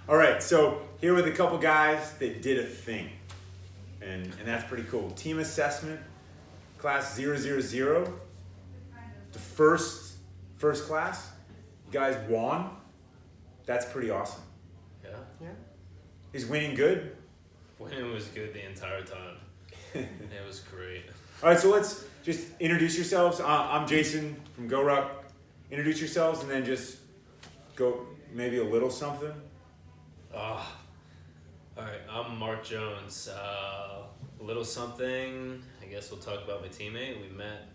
All right, so here with a couple guys that did a thing, and that's pretty cool. Team assessment, class 000, the first class, you guys won. That's pretty awesome. Yeah. Yeah. Is winning good? Winning was good the entire time. It was great. All right, so let's just introduce yourselves. I'm Jason from GORUCK. Introduce yourselves and then just go maybe a little something. All right, I'm Mark Jones. A little something. I guess we'll talk about my teammate. We met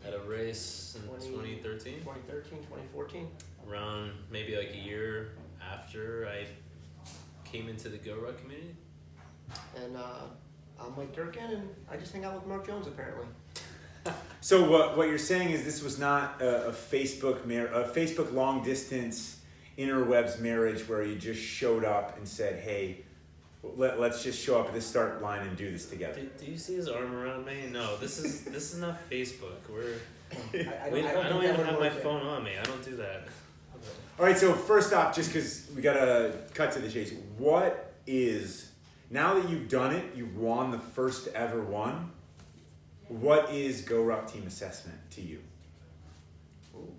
at a race in 2013. 2013, 2014. Around maybe like a year after I came into the GORUCK community. And I'm Mike Durkin, and I just hang out with Mark Jones apparently. So what you're saying is this was not a Facebook long distance interwebs marriage where you just showed up and said, hey, let's just show up at the start line and do this together. Do you see his arm around me? No, this is not Facebook. I don't even have my phone on me. I don't do that. All right, so first off, just because we got to cut to the chase, now that you've done it, you've won the first ever one, what is GORUCK team assessment to you? Ooh.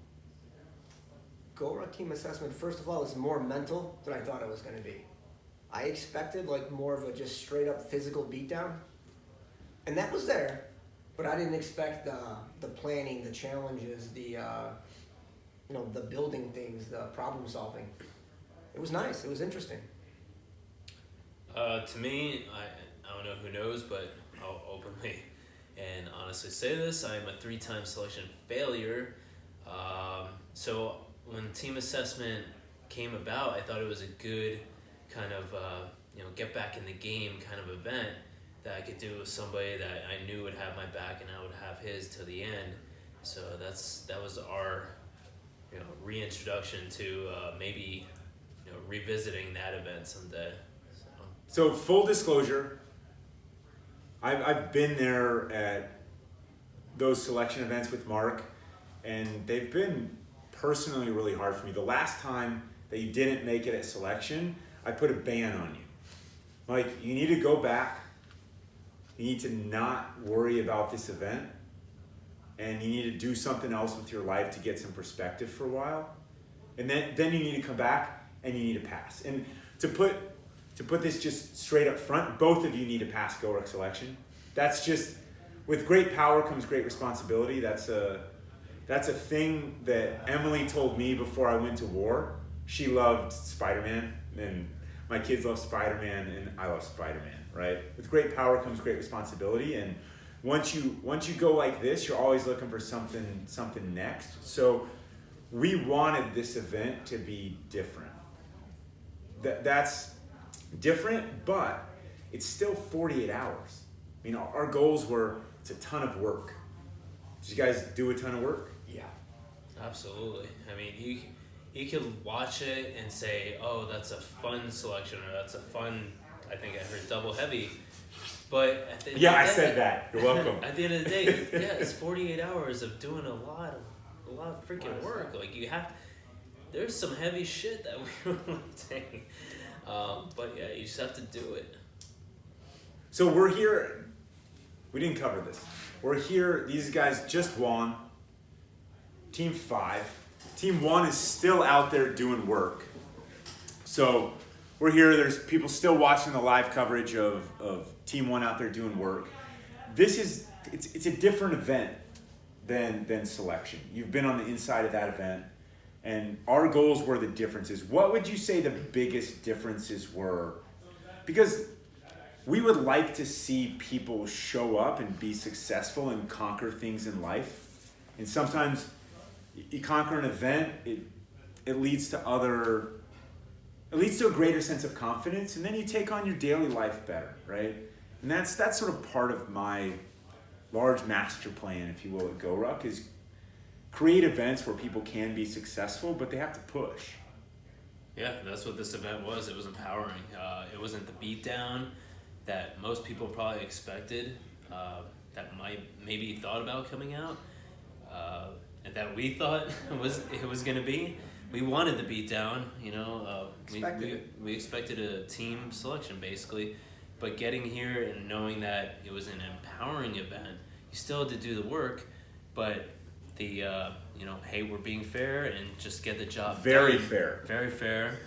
GORUCK team assessment, first of all, is more mental than I thought it was going to be. I expected like more of a just straight up physical beatdown, and that was there, but I didn't expect the planning, the challenges, the building things, the problem solving. It was nice. It was interesting. To me, I don't know who knows, but I'll openly and honestly say this: I am a 3-time selection failure. So when team assessment came about, I thought it was a good kind of get back in the game kind of event that I could do with somebody that I knew would have my back and I would have his till the end. So that was our reintroduction to maybe revisiting that event someday. So full disclosure, I've been there at those selection events with Mark, and they've been personally really hard for me. The last time that you didn't make it at selection, I put a ban on you. Like, you need to go back, you need to not worry about this event, and you need to do something else with your life to get some perspective for a while. And then you need to come back and you need to pass. And to put this just straight up front, both of you need to pass GORUCK selection. That's just, with great power comes great responsibility. That's a thing that Emily told me before I went to war. She loved Spider-Man, and my kids love Spider-Man, and I love Spider-Man, right? With great power comes great responsibility, and once you go like this, you're always looking for something next. So we wanted this event to be different. That's different, but it's still 48 hours. I mean, our goals were, it's a ton of work. Did you guys do a ton of work? Yeah. Absolutely. I mean, you could watch it and say, oh, that's a fun selection, or that's a fun, I think I heard double heavy. But at the end Yeah, of I the day, said that. You're welcome. At the end of the day, it's 48 hours of doing a lot of freaking work. Like, there's some heavy shit that we were lifting. But yeah, you just have to do it. So we're here, we didn't cover this. We're here, these guys just won, Team 5. Team 1 is still out there doing work. So we're here, there's people still watching the live coverage of Team 1 out there doing work. It's a different event than selection. You've been on the inside of that event, and our goals were the differences. What would you say the biggest differences were? Because we would like to see people show up and be successful and conquer things in life. And sometimes you conquer an event, it leads to a greater sense of confidence, and then you take on your daily life better, right? And that's sort of part of my large master plan, if you will, at GORUCK, is create events where people can be successful, but they have to push. Yeah, that's what this event was. It was empowering. It wasn't the beatdown that most people probably expected, that maybe thought about coming out, and that we thought it was going to be. we wanted the beatdown, you know. We expected a team selection basically, but getting here and knowing that it was an empowering event, you still had to do the work, but the you know, hey, we're being fair and just get the job Very done. fair. Very fair.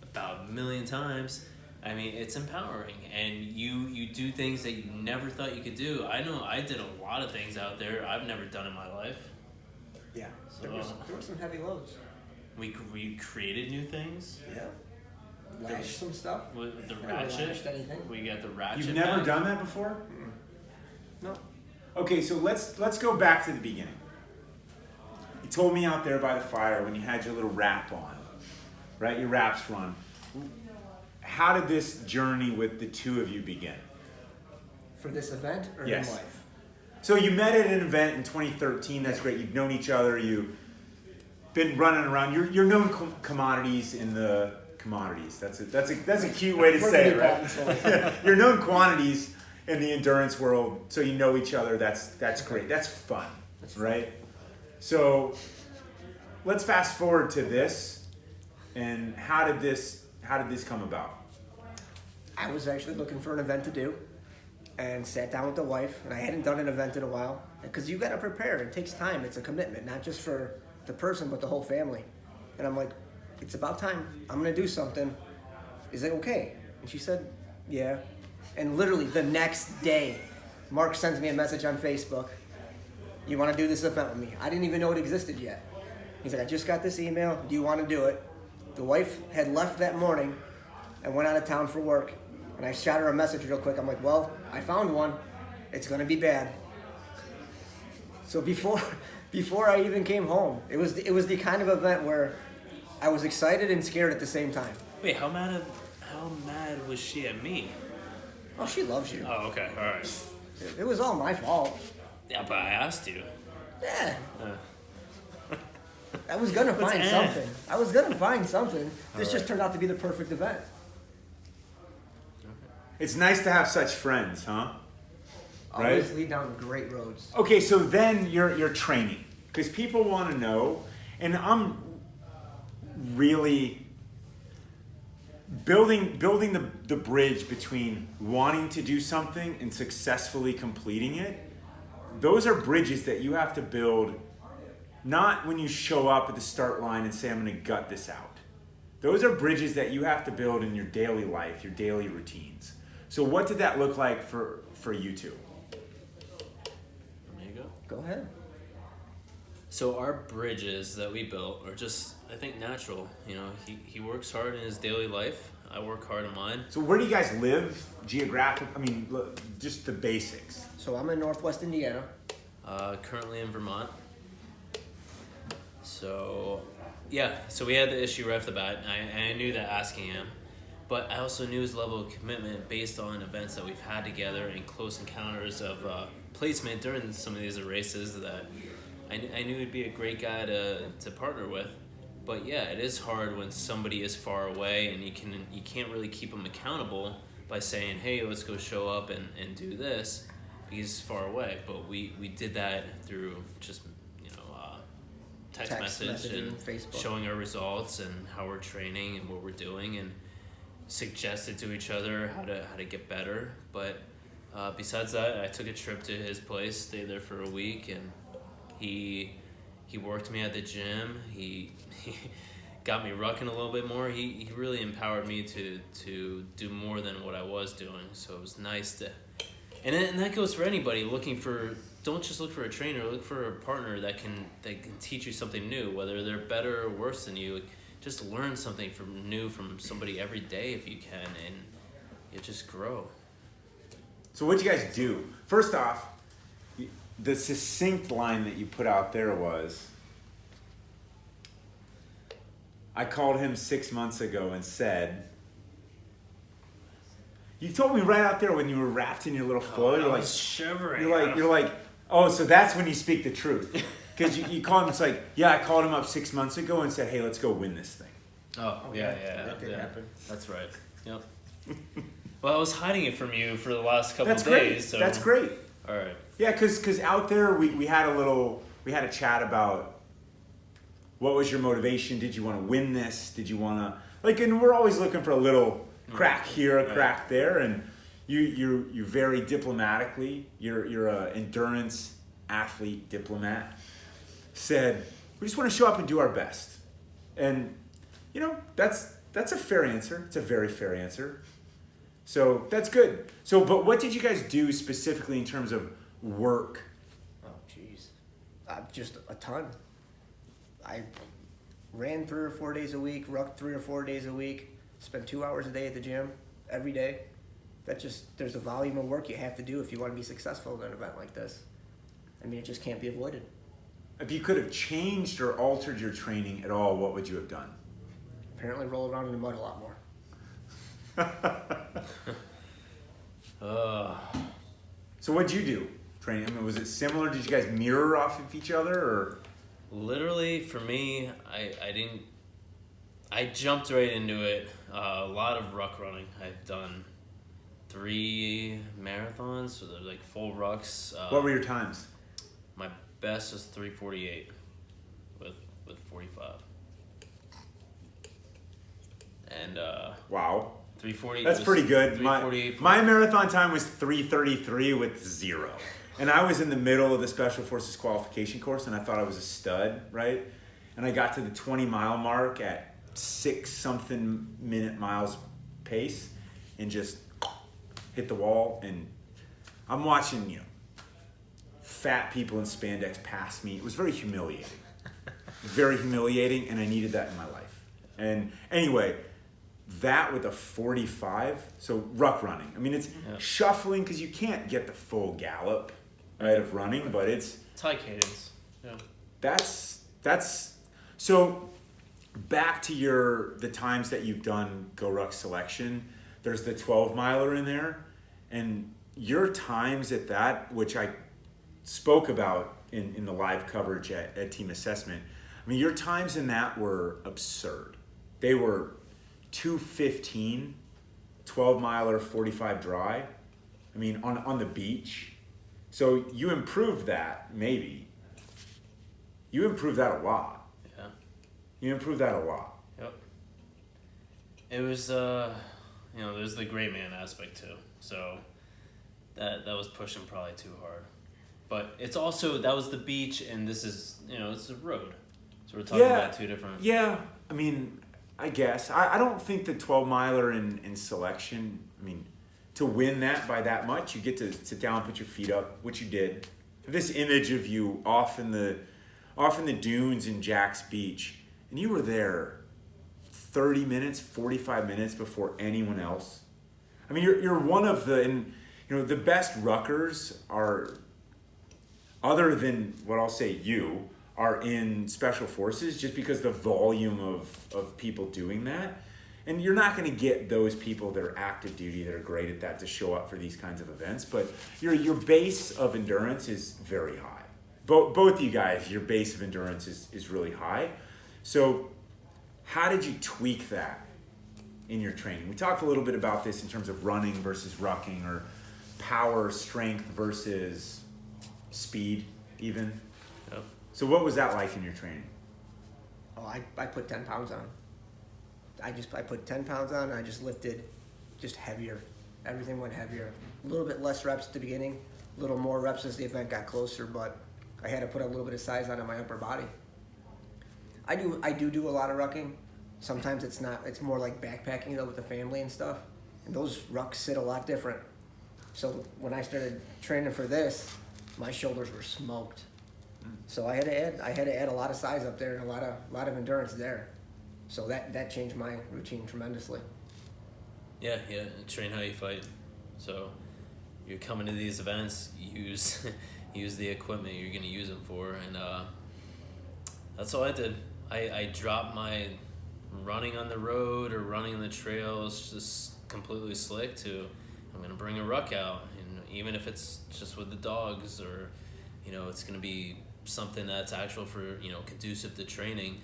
About a million times. I mean, it's empowering, and you do things that you never thought you could do. I know I did a lot of things out there I've never done in my life. Yeah. So, There were some heavy loads. we created new things. Yeah. Lashed some stuff. With the Never lashed ratchet. anything. We got the ratchet. You've never back. done that before? No. Okay, so let's go back to the beginning. You told me out there by the fire when you had your little wrap on, right? Your wraps run. How did this journey with the two of you begin? For this event or Yes. in life? So you met at an event in 2013. That's great. You've known each other. You've been running around. You're known commodities in the commodities. That's a cute way to We're say it, gonna right? be bottom, You're known quantities in the endurance world, so you know each other. That's great. That's fun, right? So let's fast forward to this, and how did this come about? I was actually looking for an event to do and sat down with the wife, and I hadn't done an event in a while because you got to prepare. It takes time. It's a commitment, not just for the person, but the whole family. And I'm like, it's about time. I'm going to do something. Is it okay? And she said, yeah. And literally the next day, Mark sends me a message on Facebook. You want to do this event with me? I didn't even know it existed yet. He's like, I just got this email. Do you want to do it? The wife had left that morning and went out of town for work. And I shot her a message real quick. I'm like, well, I found one. It's going to be bad. So before I even came home, it was the kind of event where I was excited and scared at the same time. Wait, how mad was she at me? Oh, she loves you. Oh, okay, all right. It was all my fault. Yeah, but I asked you. Yeah. Uh, I was going to What's find eh? something. I was going to find something. This All just right. turned out to be the perfect event. It's nice to have such friends, huh? Right? Always lead down great roads. Okay, so then you're training because people want to know, and I'm really building the bridge between wanting to do something and successfully completing it. Those are bridges that you have to build, not when you show up at the start line and say, I'm going to gut this out. Those are bridges that you have to build in your daily life, your daily routines. So what did that look like for you two? there you go. Go ahead. So our bridges that we built are just, I think, natural. You know, he works hard in his daily life. I work hard in mine. So where do you guys live geographic? I mean, look, just the basics. So I'm in Northwest Indiana. Currently in Vermont. So, yeah. So we had the issue right off the bat. I knew that asking him. But I also knew his level of commitment based on events that we've had together and close encounters of placement during some of these races that I knew he'd be a great guy to partner with. But yeah, it is hard when somebody is far away and you can't really keep them accountable by saying, hey, let's go show up and do this because he's far away. But we did that through just, text message and Facebook. showing our results and how we're training and what we're doing and suggested to each other how to get better. But besides that, I took a trip to his place, stayed there for a week, and he worked me at the gym. He got me rucking a little bit more. He really empowered me to do more than what I was doing. So it was nice to, and that goes for anybody looking for. Don't just look for a trainer. Look for a partner that can teach you something new, whether they're better or worse than you. Just learn something new from somebody every day if you can, and you just grow. So what'd you guys do? First off, the succinct line that you put out there was, I called him 6 months ago and said, you told me right out there when you were wrapped in your little foil, I you're like, was shivering. you're like, oh, so that's when you speak the truth. Because you call him, it's like, yeah, I called him up 6 months ago and said, hey, let's go win this thing. Oh, yeah. That did happen. That's right. Yep. Well, I was hiding it from you for the last couple That's of great. days. So. That's great. All right. Yeah, because out there we had a chat about What was your motivation? Did you want to win this? Did you want to, like, and we're always looking for a little crack here, a crack there, and you very diplomatically, you're a endurance athlete diplomat, said, we just want to show up and do our best. And, you know, that's a fair answer. It's a very fair answer. So that's good. So, but what did you guys do specifically in terms of work? Oh, jeez. Just a ton. I ran 3 or 4 days a week, rucked 3 or 4 days a week, spent 2 hours a day at the gym every day. There's a volume of work you have to do if you want to be successful in an event like this. I mean, it just can't be avoided. If you could have changed or altered your training at all, what would you have done? Apparently roll around in the mud a lot more. So what'd you do? Training? I mean, was it similar? Did you guys mirror off of each other, or? Literally, for me, I jumped right into it. A lot of ruck running. I've done 3 marathons, so they're like full rucks. What were your times? My best was 3:48 with 45. And Wow. 3:40. That's pretty good. My 3:48. marathon time was 3:33 with 0. And I was in the middle of the Special Forces qualification course, and I thought I was a stud, right? And I got to the 20-mile mark at 6-something minute miles pace and just hit the wall. And I'm watching, fat people in spandex pass me. It was very humiliating. Very humiliating, and I needed that in my life. And anyway, that with a 45, so ruck running. I mean, it's shuffling because you can't get the full gallop, right, of running, but it's high cadence. Yeah. That's so back to the times that you've done GORUCK selection. There's the 12-miler in there, and your times at that, which I spoke about in the live coverage at Team Assessment. I mean, your times in that were absurd. They were 2:15, 12-miler, 45 dry. I mean, on the beach. So you improved that, maybe. You improved that a lot. Yeah. You improved that a lot. Yep. It was, there's the great man aspect too. So that was pushing probably too hard. But it's also, that was the beach, and this is, it's a road. So we're talking about 2 different... Yeah, I mean, I guess. I don't think the 12-miler in selection, I mean, to win that by that much, you get to sit down, put your feet up, which you did. This image of you off in the dunes in Jack's Beach, and you were there 30 minutes, 45 minutes before anyone else. I mean, you're one of the best ruckers are, other than what I'll say you, are in Special Forces, just because the volume of people doing that. And you're not going to get those people that are active duty, that are great at that, to show up for these kinds of events. But your base of endurance is very high. Both of you guys, your base of endurance is really high. So how did you tweak that in your training? We talked a little bit about this in terms of running versus rucking, or power, strength versus speed even. Yep. So what was that like in your training? Oh, I put 10 pounds on. I put 10 pounds on, and I just lifted just heavier. Everything went heavier. A little bit less reps at the beginning, a little more reps as the event got closer, but I had to put a little bit of size on my upper body. I do a lot of rucking. Sometimes it's more like backpacking though, with the family and stuff. And those rucks sit a lot different. So when I started training for this, my shoulders were smoked. So I had to add a lot of size up there and a lot of endurance there. So that changed my routine tremendously. Yeah, train how you fight. So you're coming to these events, use the equipment you're going to use them for, and that's all I did. I dropped my running on the road or running on the trails just completely slick to I'm going to bring a ruck out, and even if it's just with the dogs, or it's going to be something that's actual for conducive to training.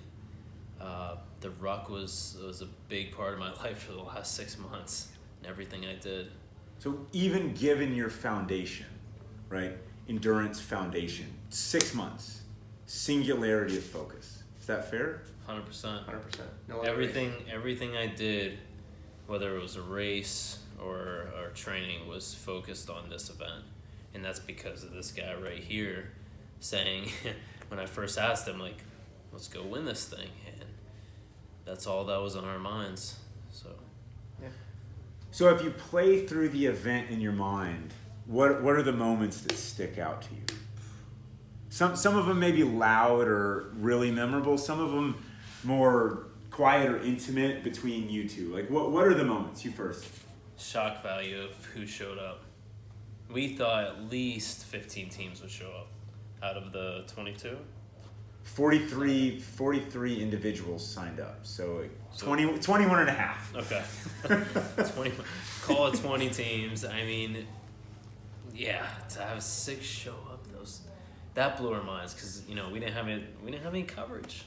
The ruck was a big part of my life for the last 6 months, and everything I did. So even given your foundation, right, endurance foundation, 6 months, singularity of focus, Is that fair? 100%. 100%. No other race. Everything I did, whether it was a race or training, was focused on this event. And that's because of this guy right here saying, when I first asked him, like, let's go win this thing. And that's all that was on our minds. So, Yeah. So if you play through the event in your mind, what are the moments that stick out to you? Some of them may be loud or really memorable. Some of them more quiet or intimate between you two. Like, what are the moments? You first. shock value of who showed up. We thought at least 15 teams would show up out of the 22. 43 individuals signed up, so 21 and a half. Okay. 20, call it 20 teams. I mean, yeah, to have 6 show up, that blew our minds because we didn't have any coverage,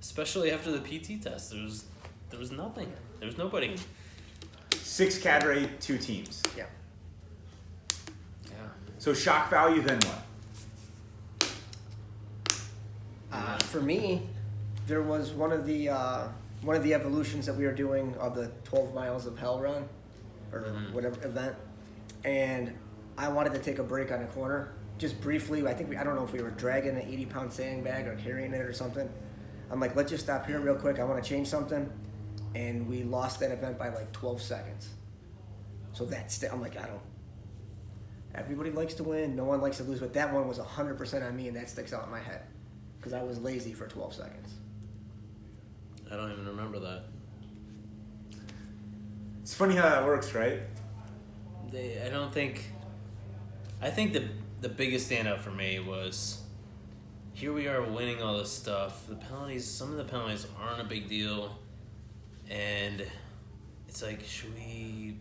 especially after the PT test. There was nothing. There was nobody. 6 cadre, 2 teams. Yeah. Yeah. So shock value, then what? For me, there was one of the evolutions that we were doing of the 12 miles of hell run, or whatever event, and I wanted to take a break on a corner, just briefly. I don't know if we were dragging an 80-pound sandbag or carrying it or something. I'm like, let's just stop here real quick. I want to change something, and we lost that event by like 12 seconds. So I'm like, everybody likes to win, no one likes to lose, but that one was 100% on me, and that sticks out in my head. Because I was lazy for 12 seconds. I don't even remember that. It's funny how that works, right? I think the biggest standout for me was, here we are winning all this stuff. Some of the penalties aren't a big deal. And it's like, we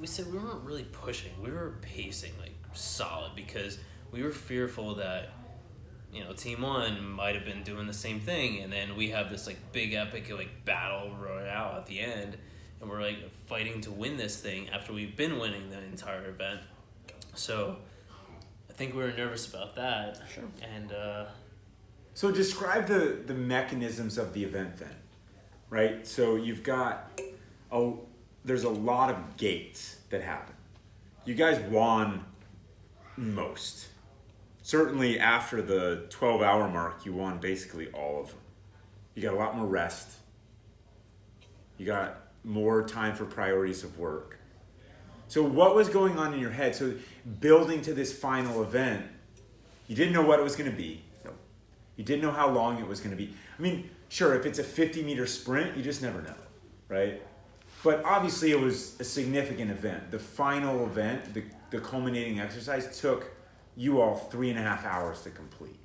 said we weren't really pushing. We were pacing like solid because we were fearful that Team 1 might have been doing the same thing, and then we have this like big epic like battle royale at the end, and we're like fighting to win this thing after we've been winning the entire event. So I think we were nervous about that. Sure. And So describe the mechanisms of the event then, right? So you've got there's a lot of gates that happen. You guys won most. Certainly after the 12-hour mark, you won basically all of them. You got a lot more rest. You got more time for priorities of work. So what was going on in your head? So building to this final event, you didn't know what it was going to be. No. You didn't know how long it was going to be. I mean, sure, if it's a 50-meter sprint, you just never know, right? But obviously it was a significant event. The final event, the culminating exercise, took you all 3.5 hours to complete.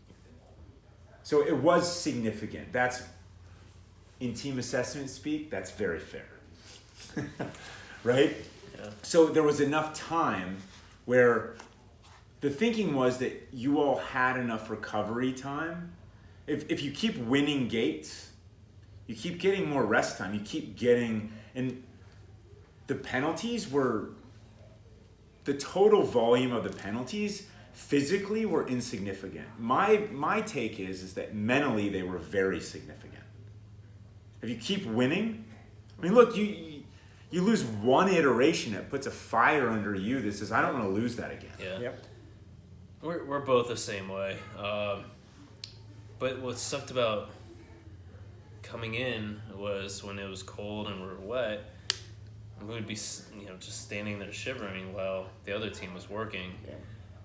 So it was significant. That's, in team assessment speak, that's very fair. Right? yeah. So there was enough time where the thinking was that you all had enough recovery time. If you keep winning gates, you keep getting more rest time. You keep getting, and the penalties were, the total volume of the penalties physically were insignificant. My take is that mentally they were very significant. If you keep winning, I mean, look, you lose one iteration, it puts a fire under you that says, I don't want to lose that again. Yeah. Yep. We're both the same way. But what sucked about coming in was when it was cold and we were wet, we would be just standing there shivering while the other team was working. Yeah.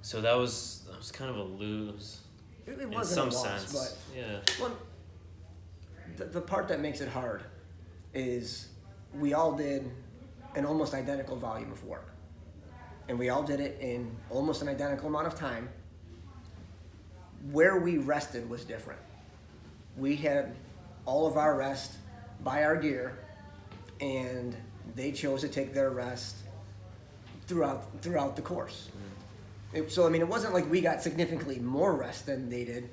So that was kind of a lose. It in wasn't some a loss, sense. but Yeah. well, the part that makes it hard is we all did an almost identical volume of work. And we all did it in almost an identical amount of time. Where we rested was different. We had all of our rest by our gear, and they chose to take their rest throughout the course. So, I mean, it wasn't like we got significantly more rest than they did.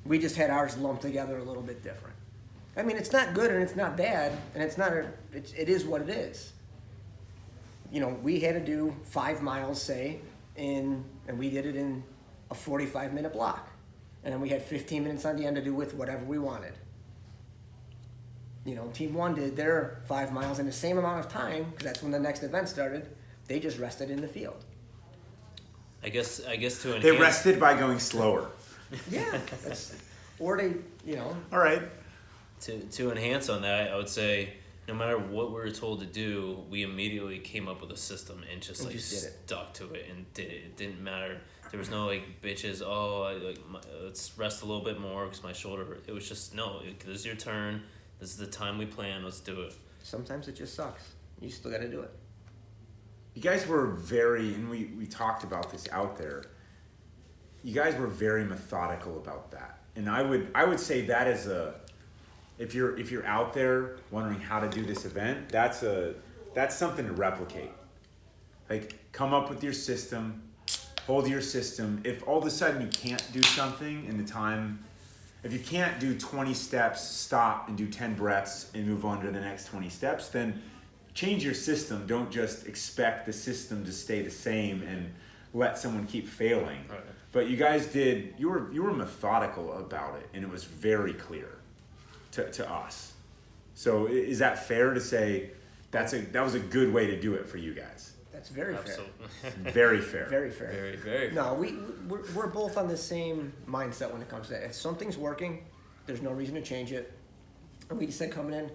We just had ours lumped together a little bit different. I mean, it's not good and it's not bad, and it is what it is. We had to do 5 miles, say, and we did it in a 45-minute block. and then we had 15 minutes on the end to do with whatever we wanted. You know, team 1 did their 5 miles in the same amount of time, because that's when the next event started. They just rested in the field. I guess to enhance. They rested by going slower. Yeah, or they, you know. All right. To enhance on that, I would say no matter what we were told to do, we immediately came up with a system and just And like just did it. stuck to it and did it. It didn't matter. There was no like bitches. Let's rest a little bit more because my shoulder hurt. It was just no. This is your turn. This is the time we plan. Let's do it. Sometimes it just sucks. You still got to do it. You guys were very, and we talked about this out there. You guys were very methodical about that, and I would say that is if you're out there wondering how to do this event, that's something to replicate. Like, come up with your system, hold your system. If all of a sudden you can't do something in the time, if you can't do 20 steps, stop and do 10 breaths and move on to the next 20 steps, then change your system. Don't just expect the system to stay the same and let someone keep failing. Right. But you guys you were methodical about it, and it was very clear to us. So is that fair to say that was a good way to do it for you guys? That's very Absolutely. Very fair. fair. Very fair. Very, very. No, we're both on the same mindset when it comes to that. If something's working, there's no reason to change it. And we said coming in,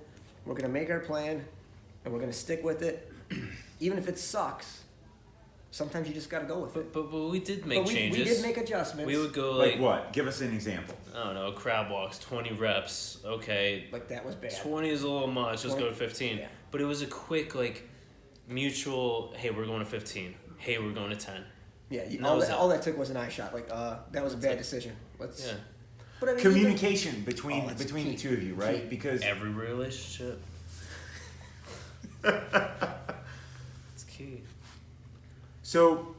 we're going to make our plan, and we're going to stick with it. Even if it sucks, sometimes you just got to go with it. But we did make But changes. We did make adjustments. We would go Like what? Give us an example. I don't know, crab walks, 20 reps. Okay. Like, that was bad. 20 is a little much. Let's go to 15. Yeah. But it was a quick, like, mutual, hey, we're going to 15. Hey, we're going to 10. Yeah, And all that took was an eye shot. Like, that was a bad decision. Let's. Yeah. But I mean, Communication between that's the key. two of you, right? Key. Because Every relationship. It's key. so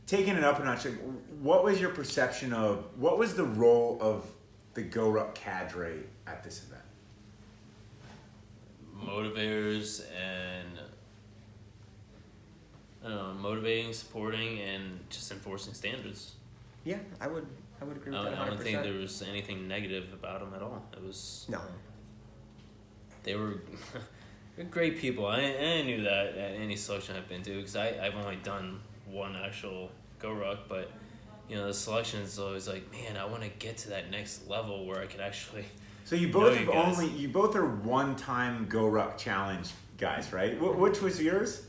taking it up a notch, like, what was your perception of what was the role of the GORUCK cadre at this event? Motivators and I don't know, motivating, supporting, and just enforcing standards. Yeah, I would agree with that 100%. I don't think there was anything negative about them at all. It was No. they were they're great people. I knew that at any selection I've been to because I've only done one actual GORUCK, but you know the selection is always like, man, I want to get to that next level where I can actually. So you both know you guys. you both are one-time GORUCK challenge guys, right? Which was yours?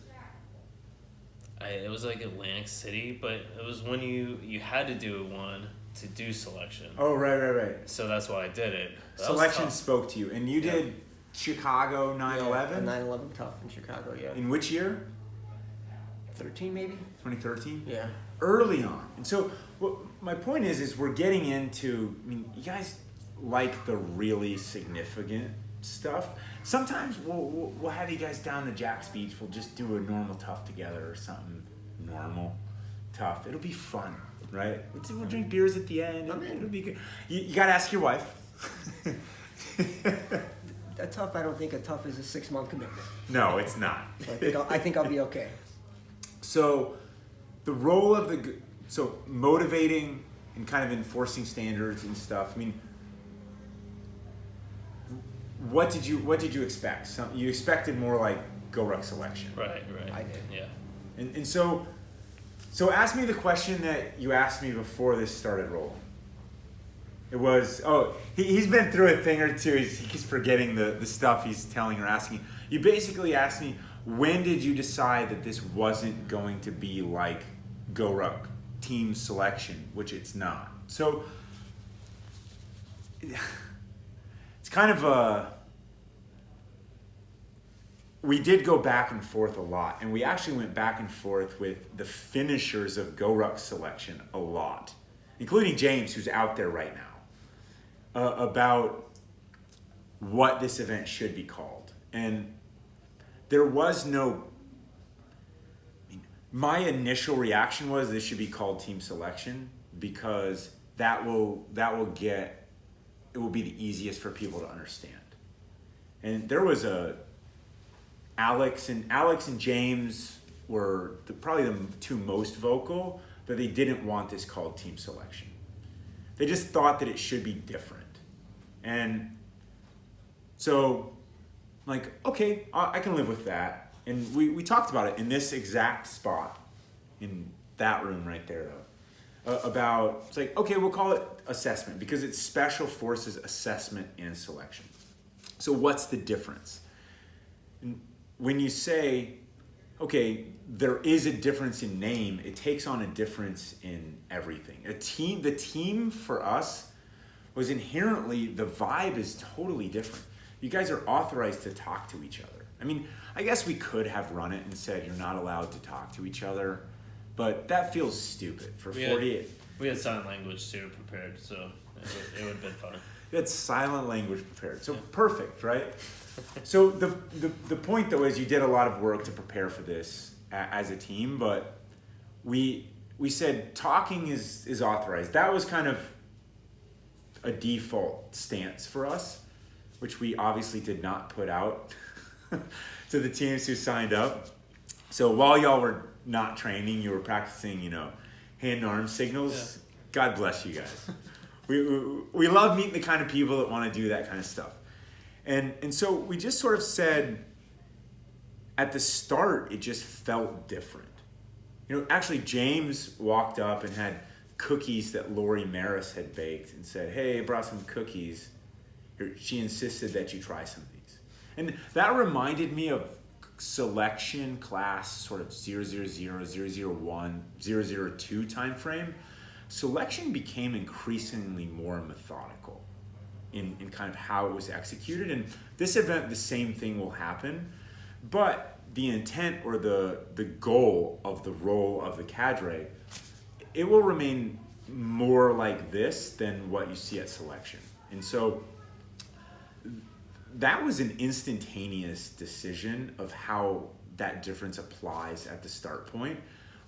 It was like Atlantic City, but it was when you had to do one to do selection. Oh, right. So that's why I did it. That was Selection tough. spoke to you, and you Yeah. did Chicago 9/11. 9/11 tough in Chicago. Yeah. In which year? 13 maybe. 2013. Yeah. Early on, and so my point is we're getting into. I mean, you guys like the really significant stuff. Sometimes we'll have you guys down to Jack's Beach. We'll just do a normal tough together or something normal tough. It'll be fun, right? We'll drink beers at the end. It'll be good. You got to ask your wife. That tough, I don't think a tough is a 6-month commitment. No, it's not. So I think I'll be okay. So the role of so motivating and kind of enforcing standards and stuff. I mean, what did you expect? You expected more like GORUCK selection. Right. I did. Yeah. And so ask me the question that you asked me before this started rolling. It was, he's been through a thing or two. He keeps forgetting the stuff he's telling or asking. You basically asked me, when did you decide that this wasn't going to be like GORUCK team selection, which it's not. So it's kind of we did go back and forth a lot, and we actually went back and forth with the finishers of GORUCK selection a lot, including James, who's out there right now, about what this event should be called. And there was no, my initial reaction was this should be called team selection, because it will be the easiest for people to understand. And there was Alex and James were probably the two most vocal, that they didn't want this called team selection. They just thought that it should be different. And so, like, okay, I can live with that. And we talked about it in this exact spot, in that room right there, though, about, it's like, okay, we'll call it assessment because it's Special Forces assessment and selection. So what's the difference? And when you say, okay, there is a difference in name, it takes on a difference in everything. The team for us was inherently, the vibe is totally different. You guys are authorized to talk to each other. I mean, I guess we could have run it and said you're not allowed to talk to each other, but that feels stupid for 48. We had sign language too prepared, so it would have been fun. You had silent language prepared, so perfect, right? So the point though is you did a lot of work to prepare for this as a team, but we said talking is authorized. That was kind of a default stance for us, which we obviously did not put out to the teams who signed up. So while y'all were not training, you were practicing, hand and arm signals. Yeah. God bless you guys. we love meeting the kind of people that want to do that kind of stuff. And so we just sort of said, at the start, it just felt different. Actually, James walked up and had cookies that Lori Maris had baked and said, hey, I brought some cookies. She insisted that you try some of these. And that reminded me of selection class sort of 000, 001, 002 time frame. Selection became increasingly more methodical in kind of how it was executed. And this event, the same thing will happen, but the intent or the goal of the role of the cadre, it will remain more like this than what you see at selection. And so that was an instantaneous decision of how that difference applies at the start point.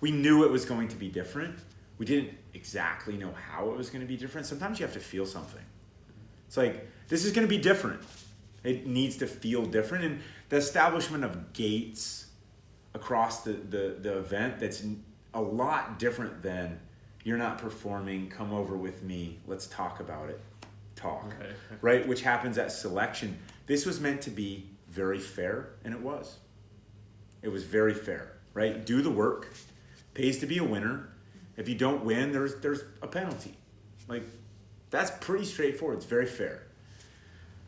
We knew it was going to be different. We didn't exactly know how it was going to be different. Sometimes you have to feel something. It's like, this is going to be different. It needs to feel different. And the establishment of gates across the event, that's a lot different than you're not performing, come over with me, let's talk about it. Talk, okay. Right? Which happens at selection. This was meant to be very fair, and it was. It was very fair, right? Do the work, pays to be a winner. If you don't win, there's a penalty. Like, that's pretty straightforward. It's very fair.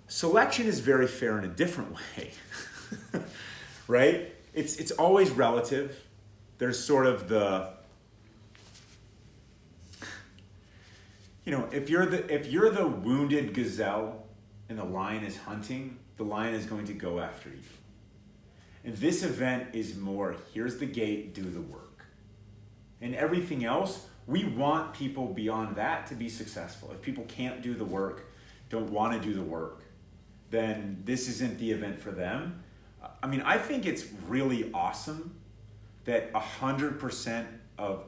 Selection is very fair in a different way, right? It's always relative. There's sort of the, if you're the wounded gazelle and the lion is hunting, the lion is going to go after you. And this event is more, here's the gate, do the work. And everything else, we want people beyond that to be successful. If people can't do the work, don't want to do the work, then this isn't the event for them. I mean, I think it's really awesome that 100% of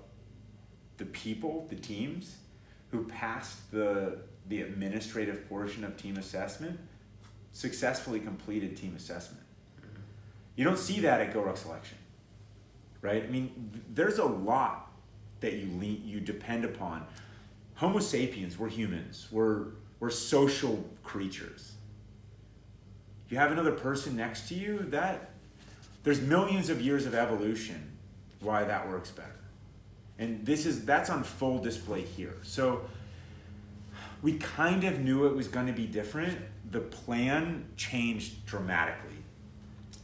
the people, the teams, who passed the administrative portion of team assessment successfully completed team assessment. You don't see that at GORUCK selection, right? I mean, there's a lot that you depend upon. Homo sapiens, we're humans. We're social creatures. If you have another person next to you, there's millions of years of evolution why that works better. And that's on full display here. So we kind of knew it was going to be different. The plan changed dramatically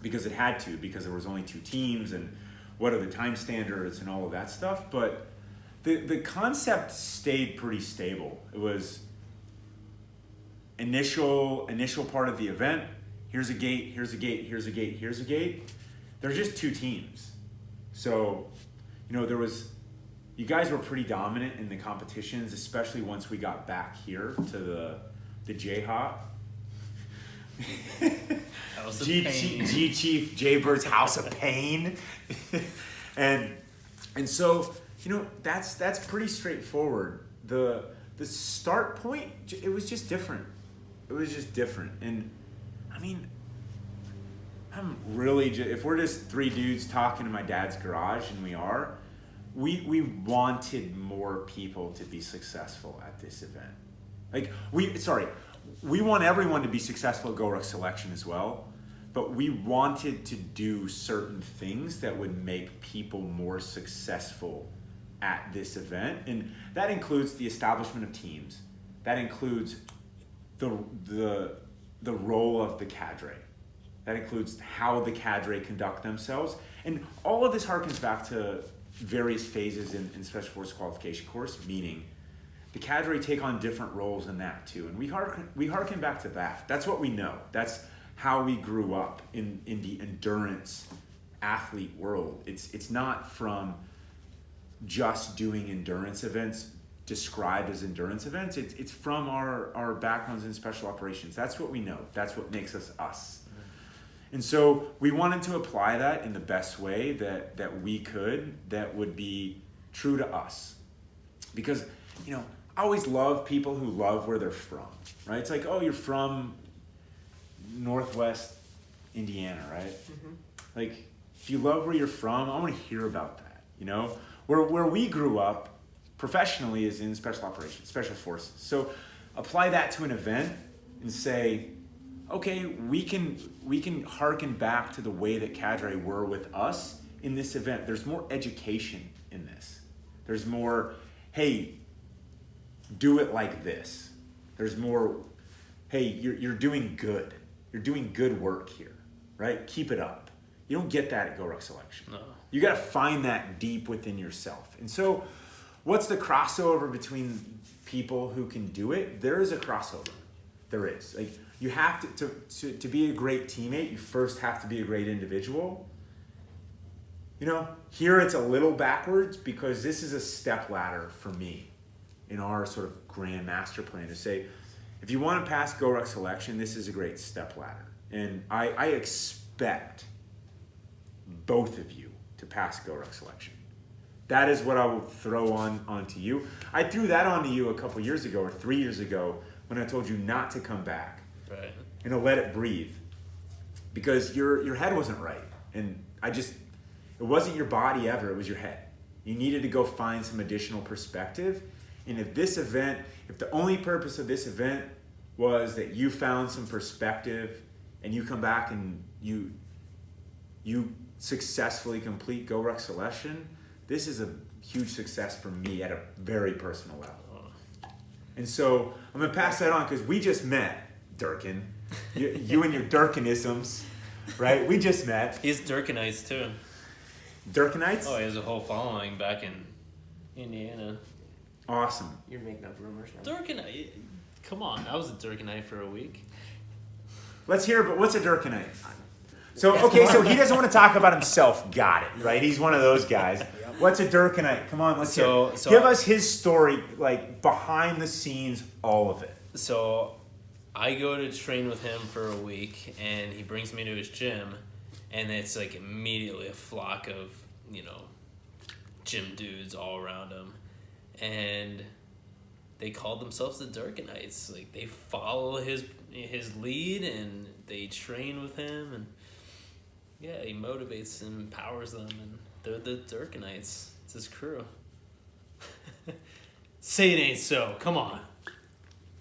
because it had to, because there was only 2 teams and what are the time standards and all of that stuff. But the concept stayed pretty stable. It was initial part of the event. Here's a gate, here's a gate, here's a gate, here's a gate. There's just 2 teams. So, you guys were pretty dominant in the competitions, especially once we got back here to the J-Hop. House of Pain. G-Chief J-Bird's House of Pain. and so, that's pretty straightforward. The start point, it was just different. It was just different. And I mean, I'm really if we're just 3 dudes talking in my dad's garage, and we are, we wanted more people to be successful at this event. Like we want everyone to be successful at GORUCK selection as well, but we wanted to do certain things that would make people more successful at this event, and that includes the establishment of teams. That includes the role of the cadre. That includes how the cadre conduct themselves, and all of this harkens back to various phases in Special Forces qualification course, meaning the cadre take on different roles in that too, and we harken back to that. That's what we know. That's how we grew up in the endurance athlete world. It's not from just doing endurance events described as endurance events. It's from our backgrounds in special operations. That's what we know. That's what makes us us. And so we wanted to apply that in the best way that we could, that would be true to us. Because, you know, I always love people who love where they're from, right? It's like, oh, you're from Northwest Indiana, right? Mm-hmm. Like, if you love where you're from, I want to hear about that, you know? Where we grew up professionally is in special operations, special forces. So apply that to an event and say, okay, we can harken back to the way that cadre were with us in this event. There's more education in this. There's more, hey, do it like this. There's more, hey, you're doing good. You're doing good work here, right? Keep it up. You don't get that at GORUCK selection. No. You got to find that deep within yourself. And so what's the crossover between people who can do it? There is a crossover. There is. Like, you have to be a great teammate, you first have to be a great individual. You know, here it's a little backwards because this is a step ladder for me in our sort of grand master plan to say, if you want to pass GORUCK selection, this is a great step ladder. And I expect both of you to pass GORUCK selection. That is what I will throw onto you. I threw that onto you a couple years ago or 3 years ago when I told you not to come back. Right. And to let it breathe. Because your head wasn't right. And it wasn't your body ever, it was your head. You needed to go find some additional perspective. And if the only purpose of this event was that you found some perspective and you come back and you successfully complete GORUCK selection, this is a huge success for me at a very personal level. And so I'm going to pass that on because we just met, Durkin. You and your Durkinisms, right? We just met. He's Durkinites too. Durkinites? Oh, he has a whole following back in Indiana. Awesome. You're making up rumors now. Durkinite. Come on, I was a Durkinite for a week. Let's hear, but what's a Durkinite? So he doesn't want to talk about himself. Got it, right? He's one of those guys. What's a Durkinite? Come on, let's hear. Give us his story, like behind the scenes, all of it. So I go to train with him for a week, and he brings me to his gym, and it's like immediately a flock of, you know, gym dudes all around him. And they call themselves the Durkinites. Like, they follow his lead, and they train with him, and yeah, he motivates and empowers them, and they're the Durkinites. It's his crew. Say it ain't so. Come on.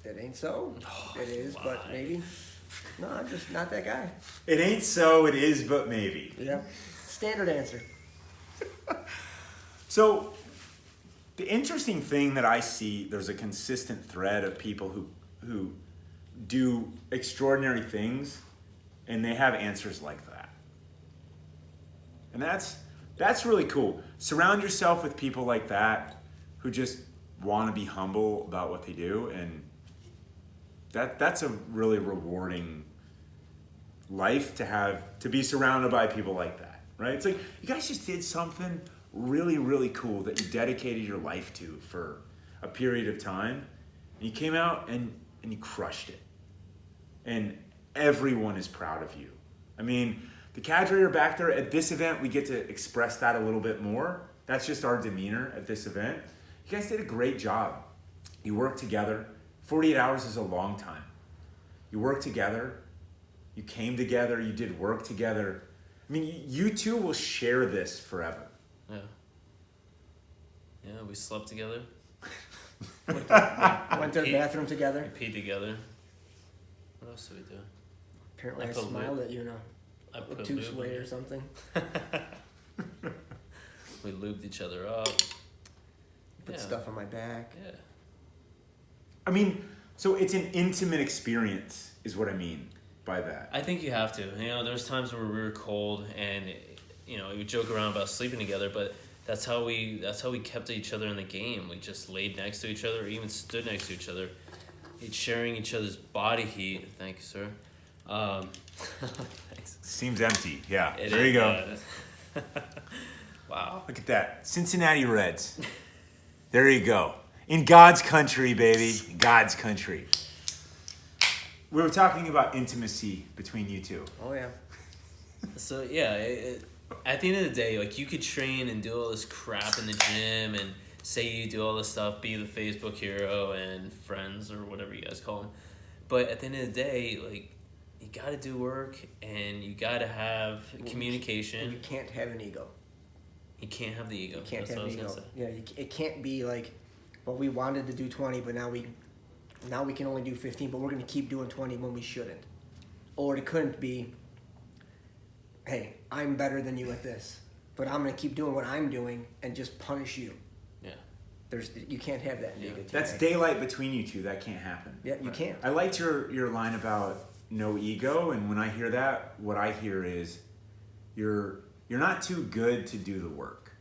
It ain't so. It is, but maybe. No, I'm just not that guy. It ain't so, it is, but maybe. Yeah. Standard answer. So the interesting thing that I see, there's a consistent thread of people who do extraordinary things, and they have answers like that. And that's really cool. Surround yourself with people like that who just want to be humble about what they do, and that's a really rewarding life to be surrounded by people like that, right? It's like, you guys just did something really, really cool that you dedicated your life to for a period of time, and you came out and you crushed it. And everyone is proud of you. I mean, the cadre are back there. At this event, we get to express that a little bit more. That's just our demeanor at this event. You guys did a great job. You worked together. 48 hours is a long time. You worked together. You came together. You did work together. I mean, you two will share this forever. Yeah. Yeah, we slept together. Went to the bathroom together. We peed together. What else did we do? Apparently, I I put smiled lube- at you, I a put too lube sway in or something. We lubed each other up. Put Yeah. stuff on my back. Yeah. I mean, so it's an intimate experience, is what I mean by that. I think you have to. You know, there's times where we were cold and, you know, you joke around about sleeping together, but that's how we kept each other in the game. We just laid next to each other, or even stood next to each other, sharing each other's body heat. Thank you, sir. Thanks. Seems empty. Yeah. It There is, you go. Wow. Look at that. Cincinnati Reds. There you go. In God's country, baby. God's country. We were talking about intimacy between you two. Oh yeah. So yeah, at the end of the day, like, you could train and do all this crap in the gym and say you do all this stuff, be the Facebook hero and friends or whatever you guys call them. But at the end of the day, like, you got to do work and you got to have communication. You can't have an ego. You can't have the ego. You can't That's have what I an was ego. gonna say. Yeah, it can't be like, well, we wanted to do 20, but now we can only do 15, but we're going to keep doing 20 when we shouldn't. Or it couldn't be, hey, I'm better than you at this, but I'm going to keep doing what I'm doing and just punish you. Yeah. You can't have that in ego. That's daylight between you two. That can't happen. Yeah, you can't. I liked your line about no ego, and when I hear that, what I hear is you're not too good to do the work.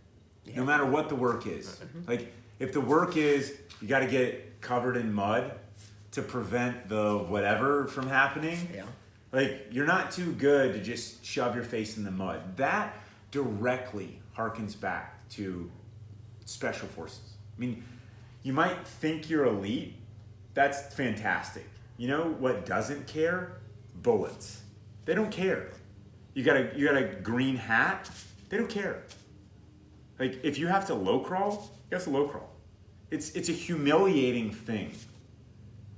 Yeah. No matter what the work is. Mm-hmm. Like, if the work is you got to get covered in mud to prevent the whatever from happening, Yeah. like, you're not too good to just shove your face in the mud. That directly harkens back to special forces. I mean, you might think you're elite. That's fantastic. You know what doesn't care? Bullets. They don't care. You got a green hat. They don't care. Like, if you have to low crawl, you have to low crawl. It's a humiliating thing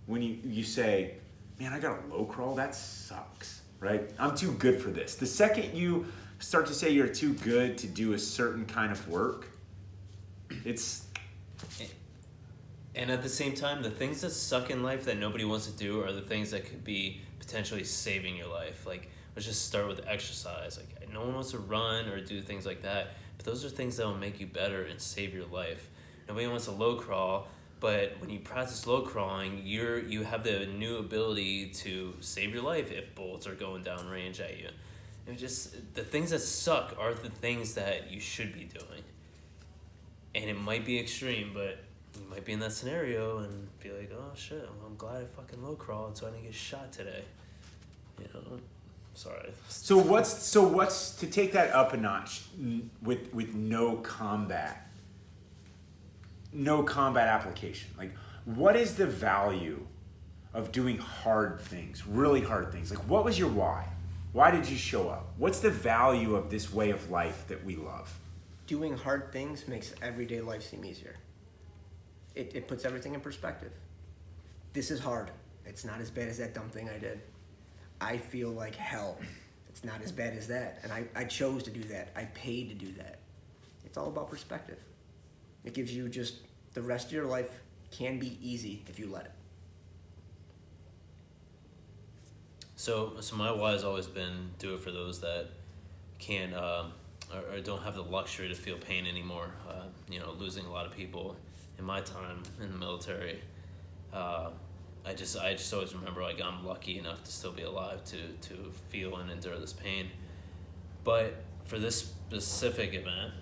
when you say, man, I got a low crawl. That sucks, right? I'm too good for this. The second you start to say you're too good to do a certain kind of work, it's... And at the same time, the things that suck in life that nobody wants to do are the things that could be potentially saving your life. Like, let's just start with exercise. Like, no one wants to run or do things like that, but those are things that will make you better and save your life. Nobody wants to low crawl, but when you practice low crawling, you have the new ability to save your life if bullets are going down range at you. And just the things that suck are the things that you should be doing. And it might be extreme, but you might be in that scenario and be like, oh shit, well, I'm glad I fucking low crawled so I didn't get shot today. You know, sorry. So what's to take that up a notch with no combat application? Like, what is the value of doing hard things, really hard things? Like, what was your why? Why did you show up? What's the value of this way of life that we love? Doing hard things makes everyday life seem easier. It puts everything in perspective. This is hard. It's not as bad as that dumb thing I did. I feel like hell. It's not as bad as that. And I chose to do that. I paid to do that. It's all about perspective. It gives you just the rest of your life can be easy if you let it. So my why has always been do it for those that can't or don't have the luxury to feel pain anymore. You know, losing a lot of people in my time in the military. I just always remember, like, I'm lucky enough to still be alive to feel and endure this pain. But for this specific event,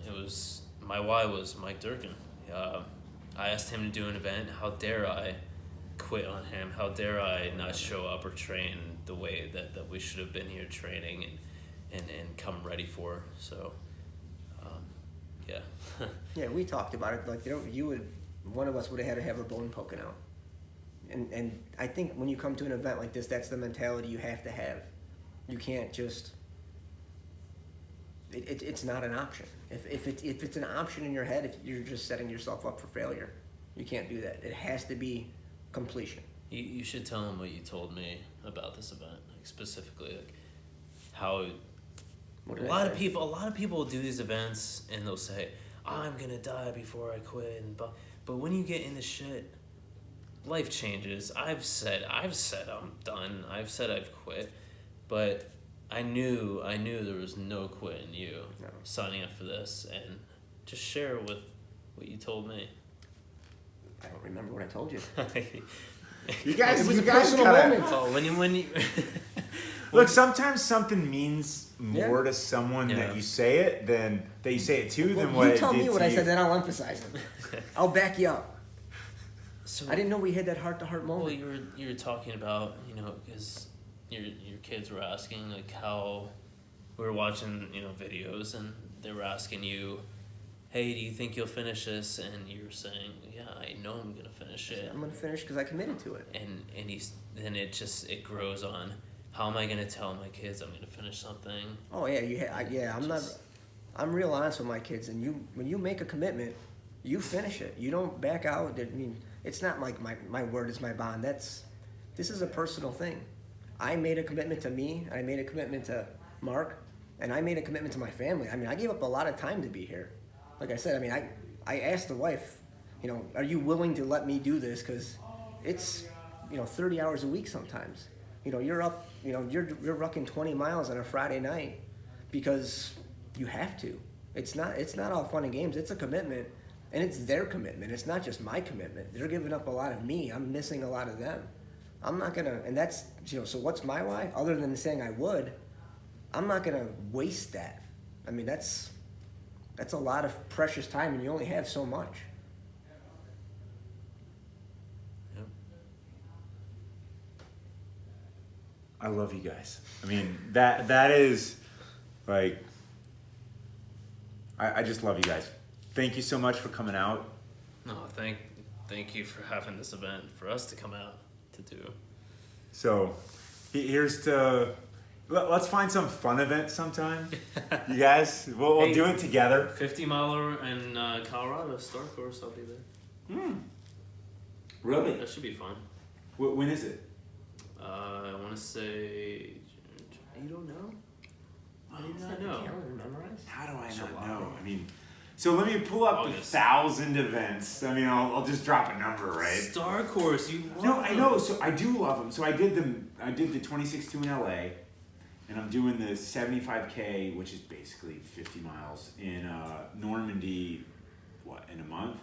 my why was Mike Durkin. I asked him to do an event. How dare I quit on him? How dare I not show up or train the way that we should have been here training and come ready for? So, yeah. Yeah, we talked about it. Like, one of us would have had to have a bone poking out. And I think when you come to an event like this, that's the mentality you have to have. You can't just... It's not an option. If it's an option in your head, if you're just setting yourself up for failure, you can't do that. It has to be completion. You should tell him what you told me about this event, like, specifically, like how a lot of people will do these events and they'll say, I'm gonna die before I quit. But when you get into shit, life changes. I've said I'm done. I've said I've quit, but I knew there was no quit in you signing up for this, and just share with what you told me. I don't remember what I told you. You guys, It was you a guys personal gotta, moment. Oh, when you look. Sometimes something means more Yeah. to someone Yeah. that you say it than that you say it to Well, than what you it tell did me what to I you. said, then I'll emphasize it. I'll back you up. So I didn't know we had that heart-to-heart well, moment. you were talking about, because your kids were asking like how we were watching videos, and they were asking you, hey, do you think you'll finish this? And you were saying, yeah, I know I'm gonna finish it. I'm gonna finish because I committed to it. And then it grows on, how am I gonna tell my kids I'm gonna finish something? Oh yeah, I'm real honest with my kids, and when you make a commitment, you finish it. You don't back out. I mean, it's not like my word is my bond. This is a personal thing. I made a commitment to me. I made a commitment to Mark, and I made a commitment to my family. I mean, I gave up a lot of time to be here. Like I said, I mean, I asked the wife, are you willing to let me do this? Because it's 30 hours a week sometimes. You're up, you're rucking 20 miles on a Friday night because you have to. It's not all fun and games. It's a commitment, and it's their commitment. It's not just my commitment. They're giving up a lot of me. I'm missing a lot of them. I'm not gonna, and that's, so what's my why? Other than saying I would, I'm not gonna waste that. I mean, that's a lot of precious time, and you only have so much. Yep. I love you guys. I mean, that is like, I just love you guys. Thank you so much for coming out. No, thank you for having this event for us to come out to do. So here's to, let's find some fun event sometime. You guys, we'll Hey. do it together. 50 miler in Colorado, Star Course, I'll be there. Really? That should be fun. When is it? I want to say, you don't know? I do not know. How do I July. not know? I mean, so let me pull up the August. 1,000 events. I mean, I'll just drop a number, right? Star Course, you love No, I them. know. So I do love them. So I did the 26.2 in LA, and I'm doing the 75K, which is basically 50 miles in Normandy. In a month,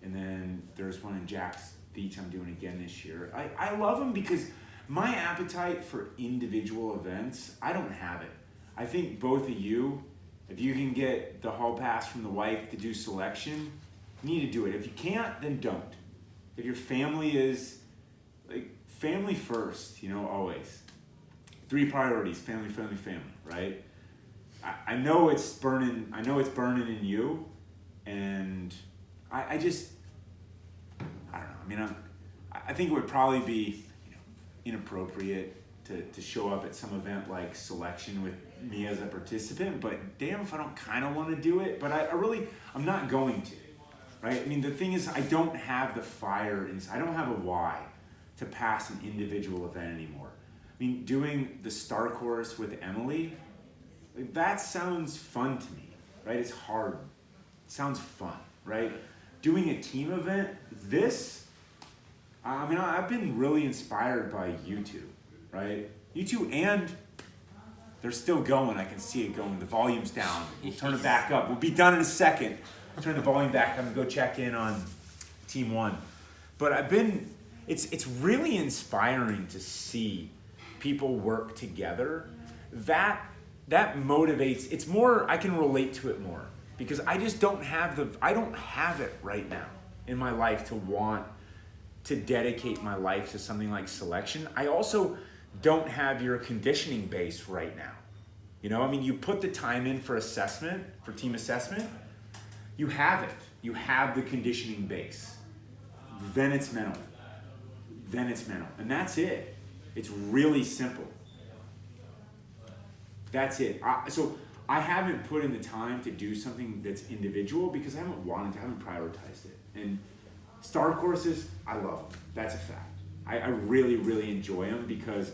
and then there's one in Jack's Beach I'm doing again this year. I love them because my appetite for individual events, I don't have it. I think both of you, if you can get the hall pass from the wife to do selection, you need to do it. If you can't, then don't. If your family is, like, family first, always. 3 priorities, family, family, family, right? I know it's burning in you, and I just, I don't know. I mean, I think it would probably be inappropriate to show up at some event like selection with me as a participant, but damn if I don't kind of want to do it, but I'm not going to, right? I mean, the thing is, I don't have the fire, and I don't have a why to pass an individual event anymore. I mean, doing the Star Course with Emily, like, that sounds fun to me, right? It's hard. It sounds fun, right? Doing a team event, I've been really inspired by you two, right? You two, and they're still going. I can see it going. The volume's down. We'll turn it back up. We'll be done in a second. Turn the volume back up and go check in on Team 1. But it's really inspiring to see people work together. That motivates. It's more, I can relate to it more because I just don't have it right now in my life to want to dedicate my life to something like selection. I also don't have your conditioning base right now. You put the time in for assessment, for team assessment, you have it. You have the conditioning base. Then it's mental. And that's it. It's really simple. That's it. So I haven't put in the time to do something that's individual because I haven't prioritized it. And Star Courses, I love them. That's a fact. I really, really enjoy them because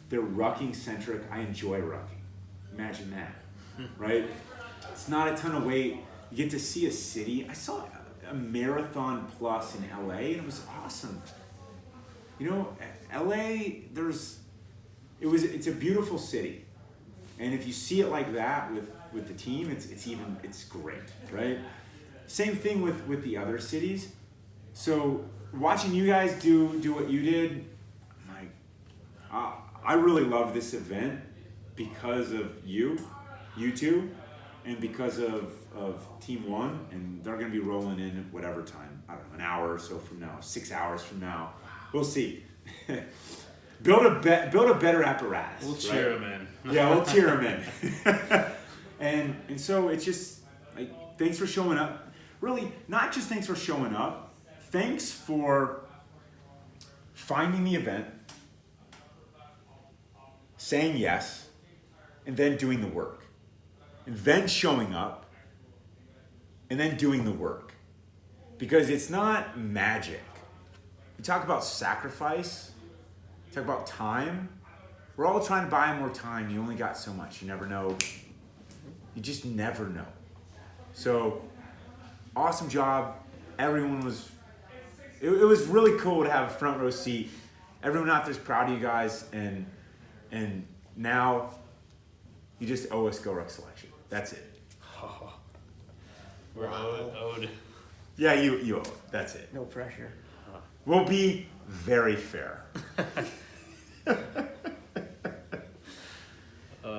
they're rucking centric. I enjoy rucking. Imagine that, right? It's not a ton of weight. You get to see a city. I saw a marathon plus in LA, and it was awesome. You know, LA, it's a beautiful city. And if you see it like that with the team, it's great, right? Same thing with the other cities. So watching you guys do what you did, I really love this event because of you two, and because of Team One, and they're gonna be rolling in at whatever time, I don't know, an hour or so from now, 6 hours from now. We'll see. build a better apparatus. We'll cheer them in. Yeah, we'll cheer them in. and so it's just like, thanks for showing up. Really, not just thanks for showing up. Thanks for finding the event, saying yes, and then doing the work, and then showing up, and then doing the work. Because it's not magic. You talk about sacrifice, you talk about time. We're all trying to buy more time. You only got so much. You never know. You just never know. So, awesome job. Everyone was, it was really cool to have a front row seat. Everyone out there's proud of you guys, and now you just owe us GORUCK selection. That's it. Oh, we're owed. Yeah, you owe it. That's it. No pressure. We'll be very fair.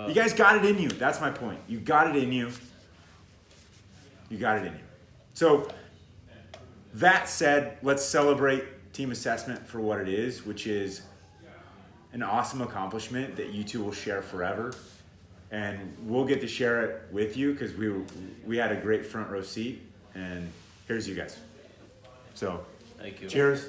You guys got it in you. That's my point. You got it in you. You got it in you. So, that said, let's celebrate team assessment for what it is, which is an awesome accomplishment that you two will share forever. And we'll get to share it with you because we had a great front row seat. And here's you guys. So, Thank you. cheers.